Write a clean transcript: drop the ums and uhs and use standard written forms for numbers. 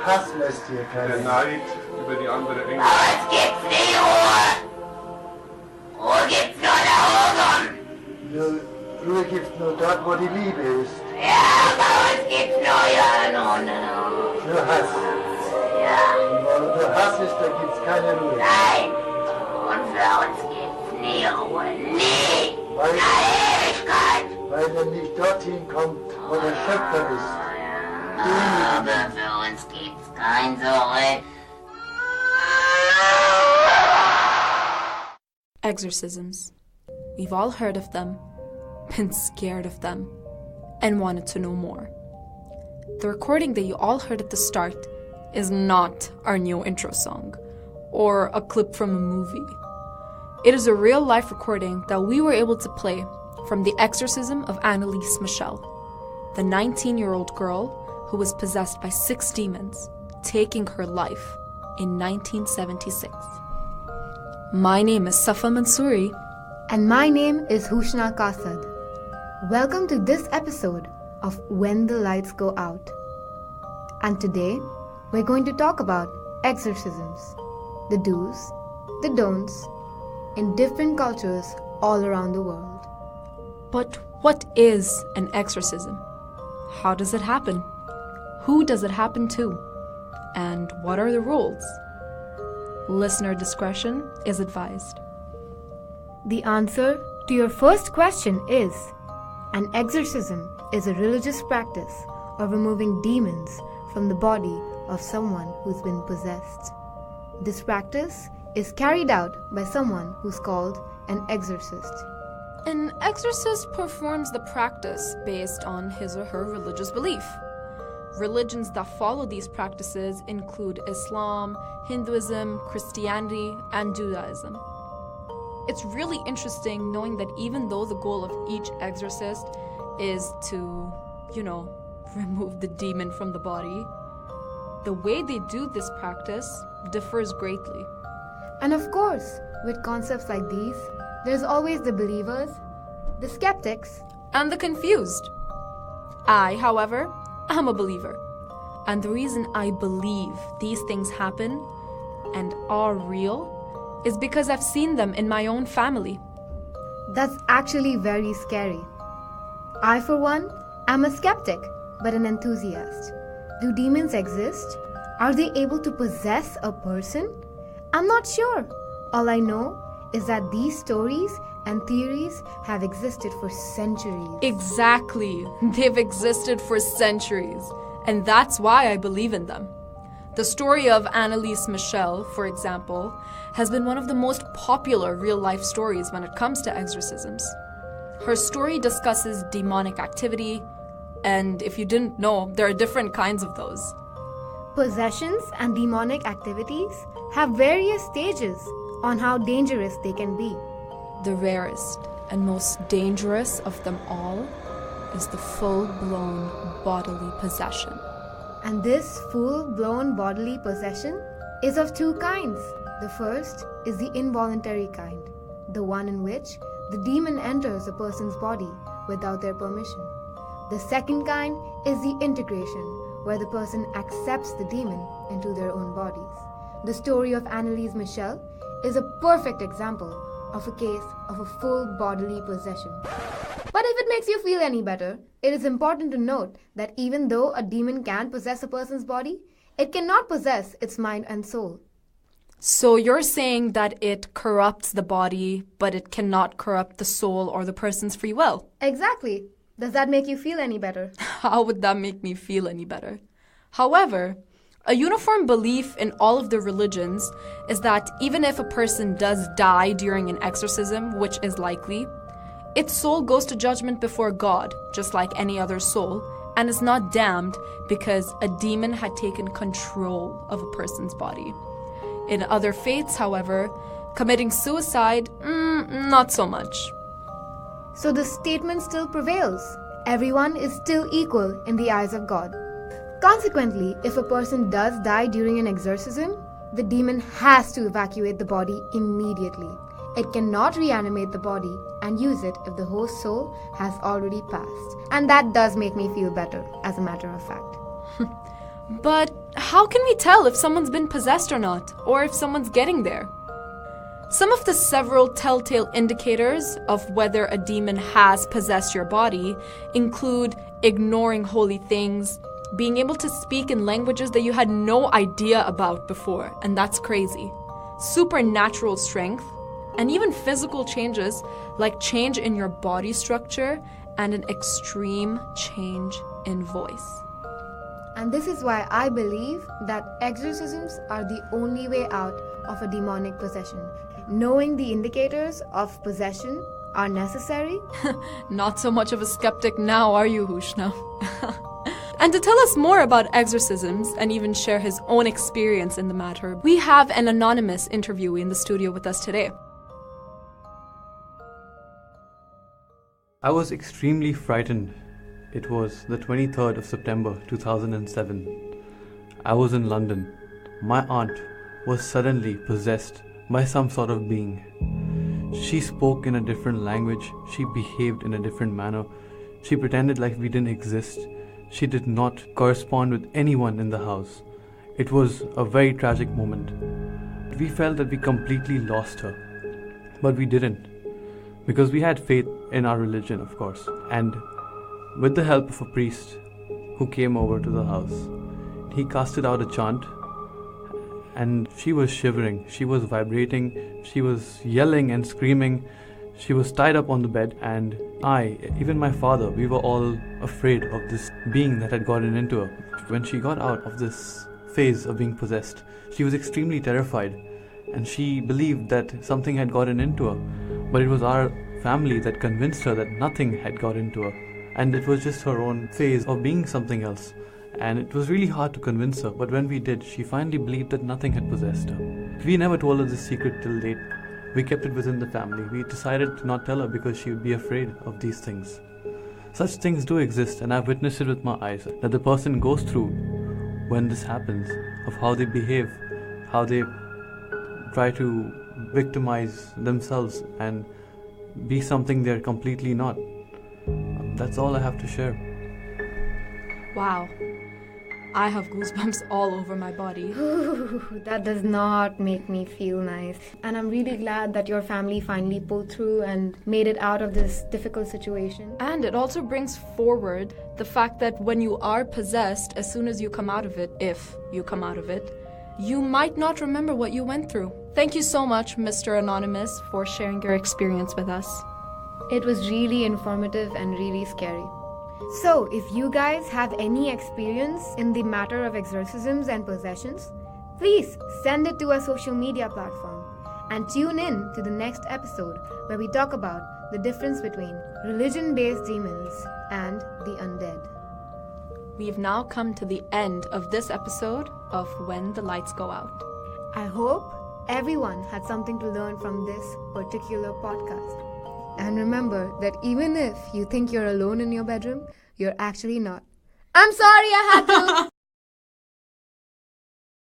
Hass lässt hier keiner. Der Neid über die andere Engel. Es gibt's nie Ruhe. Ruhe gibt's nur da oben. Ruhe gibt's nur dort, wo die Liebe ist. Ja, bei uns gibt's nur Nur Hass. Ja. Und wo nur Hass ist, da gibt's keine Ruhe. Nein. Und für uns gibt's nie Ruhe. Nie. Weil, Ewigkeit. weil er nicht dorthin kommt, wo der Schöpfer ist. Aber für uns gibt's kein Zurück. Exorcisms. We've all heard of them, been scared of them, and wanted to know more. The recording that you all heard at the start is not our new intro song or a clip from a movie. It is a real-life recording that we were able to play from the exorcism of Annalise Michel, the 19-year-old girl who was possessed by 6 demons, taking her life in 1976. My name is Safa Mansoori. And my name is Hooshna Kasad. Welcome to this episode of When the Lights Go Out. And today, we're going to talk about exorcisms, the do's, the don'ts, in different cultures all around the world. But what is an exorcism? How does it happen? Who does it happen to? And what are the rules? Listener discretion is advised. The answer to your first question is, an exorcism is a religious practice of removing demons from the body of someone who's been possessed. This practice is carried out by someone who's called an exorcist. An exorcist performs the practice based on his or her religious belief. Religions that follow these practices include Islam, Hinduism, Christianity, and Judaism. It's really interesting knowing that even though the goal of each exorcist is to, remove the demon from the body, the way they do this practice differs greatly. And of course, with concepts like these, there's always the believers, the skeptics, and the confused. I, however, am a believer. And the reason I believe these things happen and are real is because I've seen them in my own family. That's actually very scary. I, for one, am a skeptic, but an enthusiast. Do demons exist? Are they able to possess a person? I'm not sure. All I know is that these stories and theories have existed for centuries. Exactly. They've existed for centuries. And that's why I believe in them. The story of Annalise Michel, for example, has been one of the most popular real-life stories when it comes to exorcisms. Her story discusses demonic activity, and if you didn't know, there are different kinds of those. Possessions and demonic activities have various stages on how dangerous they can be. The rarest and most dangerous of them all is the full-blown bodily possession. And this full-blown bodily possession is of 2 kinds. The first is the involuntary kind, the one in which the demon enters a person's body without their permission. The second kind is the integration, where the person accepts the demon into their own bodies. The story of Annalise Michel is a perfect example of a case of a full bodily possession. But if it makes you feel any better, it is important to note that even though a demon can possess a person's body, it cannot possess its mind and soul. So you're saying that it corrupts the body, but it cannot corrupt the soul or the person's free will? Exactly. Does that make you feel any better? How would that make me feel any better? However, a uniform belief in all of the religions is that even if a person does die during an exorcism, which is likely, its soul goes to judgment before God, just like any other soul, and is not damned because a demon had taken control of a person's body. In other faiths, however, committing suicide, not so much. So the statement still prevails. Everyone is still equal in the eyes of God. Consequently, if a person does die during an exorcism, the demon has to evacuate the body immediately. It cannot reanimate the body and use it if the host soul has already passed. And that does make me feel better, as a matter of fact. But how can we tell if someone's been possessed or not, or if someone's getting there? Some of the several telltale indicators of whether a demon has possessed your body include ignoring holy things, being able to speak in languages that you had no idea about before, and that's crazy, supernatural strength, and even physical changes like change in your body structure and an extreme change in voice. And this is why I believe that exorcisms are the only way out of a demonic possession. Knowing the indicators of possession are necessary. Not so much of a skeptic now, are you, Hooshna? And to tell us more about exorcisms and even share his own experience in the matter, we have an anonymous interviewee in the studio with us today. I was extremely frightened. It was the 23rd of September 2007. I was in London. My aunt was suddenly possessed by some sort of being. She spoke in a different language. She behaved in a different manner. She pretended like we didn't exist. She did not correspond with anyone in the house. It was a very tragic moment. We felt that we completely lost her. But we didn't. Because we had faith in our religion, of course. And with the help of a priest who came over to the house, he casted out a chant, and she was shivering, she was vibrating, she was yelling and screaming, she was tied up on the bed, and even my father, we were all afraid of this being that had gotten into her. When she got out of this phase of being possessed, she was extremely terrified, and she believed that something had gotten into her, but it was our family that convinced her that nothing had got into her. And it was just her own phase of being something else. And it was really hard to convince her, but when we did, she finally believed that nothing had possessed her. We never told her this secret till date. We kept it within the family. We decided to not tell her because she would be afraid of these things. Such things do exist, and I've witnessed it with my eyes, that the person goes through when this happens, of how they behave, how they try to victimize themselves and be something they're completely not. That's all I have to share. Wow. I have goosebumps all over my body. That does not make me feel nice. And I'm really glad that your family finally pulled through and made it out of this difficult situation. And it also brings forward the fact that when you are possessed, as soon as you come out of it, if you come out of it, you might not remember what you went through. Thank you so much, Mr. Anonymous, for sharing your experience with us. It was really informative and really scary. So, if you guys have any experience in the matter of exorcisms and possessions, please send it to our social media platform and tune in to the next episode where we talk about the difference between religion-based demons and the undead. We've now come to the end of this episode of When the Lights Go Out. I hope everyone had something to learn from this particular podcast. And remember that even if you think you're alone in your bedroom, you're actually not. I'm sorry I had to.